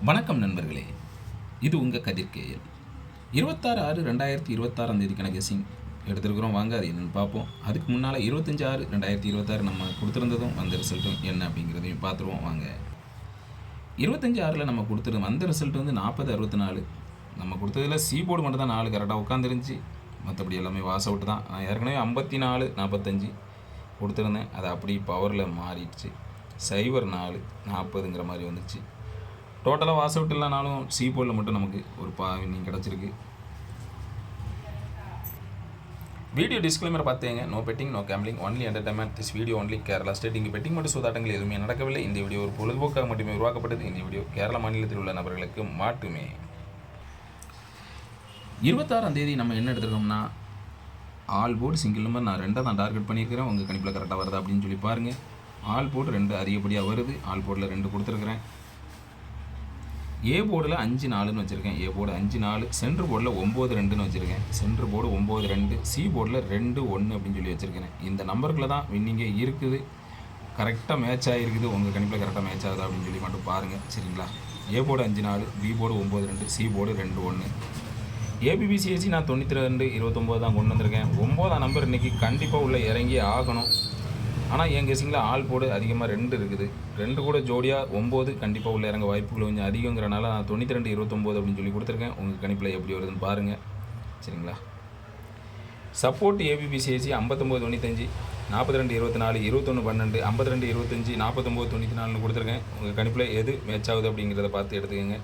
வணக்கம் நண்பர்களே, இது உங்கள் கதிர் கேஎல். 26/6/2026 கெஸ்ஸிங் எடுத்துருக்குறோம். வாங்க அது என்னென்னு பார்ப்போம். அதுக்கு முன்னால் 25/6/2026 நம்ம கொடுத்துருந்ததும் அந்த ரிசல்ட்டும் என்ன அப்படிங்கிறதையும் பார்த்துருவோம். வாங்க. 25/6 நம்ம கொடுத்துருந்தோம் அந்த ரிசல்ட் வந்து 40/64. நம்ம கொடுத்ததில் சி போர்டு மட்டும் தான் 4 கரெக்டாக உட்காந்துருந்துச்சு. மற்றபடி எல்லாமே வாஸ் அவுட் தான். நான் ஏற்கனவே 54/45 கொடுத்துருந்தேன். அது அப்படி பவரில் மாறிடுச்சு. 0/4/40ங்கிற மாதிரி வந்துச்சு. டோட்டலாக வாஸ் அவுட் இல்லைனாலும் சி போர்டில் மட்டும் நமக்கு ஒரு வின்னிங் கிடச்சிருக்கு. வீடியோ டிஸ்க்ளைமர் பார்த்தேங்க. No betting, no gambling, only entertainment. This video only Kerala state. இங்கே பெட்டிங் மற்றும் சூதாட்டங்கள் எதுவுமே நடக்கவில்லை. இந்த வீடியோ ஒரு பொழுதுபோக்காக மட்டுமே உருவாக்கப்பட்டது. இந்த வீடியோ கேரளா மாநிலத்தில் உள்ள நபர்களுக்கு மட்டுமே. 26ஆம் தேதி நம்ம என்ன எடுத்துருக்கோம்னா, ஆல் போர்டு சிங்கிள் நம்பர் நான் 2 தான் டார்கெட் பண்ணியிருக்கிறேன். உங்கள் கணிப்பில் கரெக்டாக வருதா அப்படின்னு சொல்லி பாருங்கள். ஆல் போர்டு 2 அதிகப்படியாக வருது. ஆல் போர்டில் 2 கொடுத்துருக்குறேன். ஏ போர்டில் 5-4ன்னு வச்சுருக்கேன். ஏ போர்டு 5-4. சென்ட்ரு போர்டில் 9-2ன்னு வச்சுருக்கேன். Centre board 9-2. சி போர்டில் 2-1 அப்படின்னு சொல்லி வச்சுருக்கேன். இந்த நம்பருக்குள்ள தான் வின்னிங்கே இருக்குது. கரெக்டாக மேட்ச் ஆகிருக்குது. உங்கள் கணிப்பில் கரெக்டாக மேட்ச் ஆகுதா அப்படின்னு சொல்லி மட்டும் பாருங்கள். சரிங்களா? A board 5-4, B board 9-2, C board 2-1. ABBCSC நான் 92-29 தான் கொண்டு வந்திருக்கேன். 9ஆம் நம்பர் இன்றைக்கி கண்டிப்பாக உள்ளே இறங்கி ஆகணும். ஆனால் என் கெஸிங்கில் ஆல் போர்டு அதிகமாக 2 இருக்குது. 2 கூட ஜோடியாக 9 கண்டிப்பாக உள்ள இறங்க வாய்ப்புகள் கொஞ்சம் அதிகங்கிறனால நான் 92-29 அப்படின்னு சொல்லி கொடுத்துருக்கேன். உங்கள் கணிப்பில் எப்படி வருதுன்னு பாருங்கள். சரிங்களா? சப்போர்ட் ஏபிபிசிஎஸ்சி 59-95, 42-24, 21-12, 52-25, 49-94 கொடுத்துருக்கேன். உங்கள் கணிப்பில் எது மேட்ச் ஆகுது அப்படிங்கிறத பார்த்து எடுத்துக்கோங்க.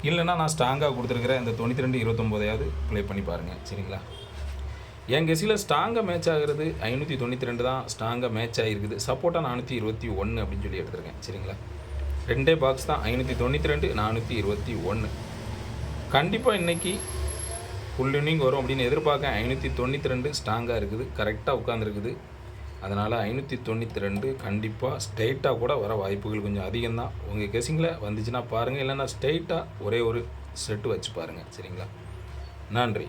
இல்லைன்னா நான் ஸ்ட்ராங்காக கொடுத்துருக்குறேன். இந்த 92-29 ப்ளே பண்ணி பாருங்கள். சரிங்களா? என் கெஸில் ஸ்ட்ராங்காக மேட்ச் ஆகிறது 592 தான் ஸ்ட்ராங்காக மேட்ச் ஆகிருக்குது. சப்போர்ட்டாக 421 அப்படின்னு சொல்லி எடுத்துருக்கேன். சரிங்களா? 2 பாக்ஸ் தான் 592, 421. கண்டிப்பாக இன்றைக்கி ஃபுல் இன்னிங் வரும் அப்படின்னு எதிர்பார்க்க. 592 ஸ்ட்ராங்காக இருக்குது. கரெக்டாக உட்காந்துருக்குது. அதனால் 592 கண்டிப்பாக ஸ்ட்ரெயிட்டாக கூட வர வாய்ப்புகள் கொஞ்சம் அதிகம்தான். உங்கள் கெஸிங்கில் வந்துச்சுன்னா பாருங்கள். இல்லைன்னா ஸ்ட்ரெயிட்டாக ஒரே ஒரு செட்டு வச்சு பாருங்கள். சரிங்களா? நன்றி.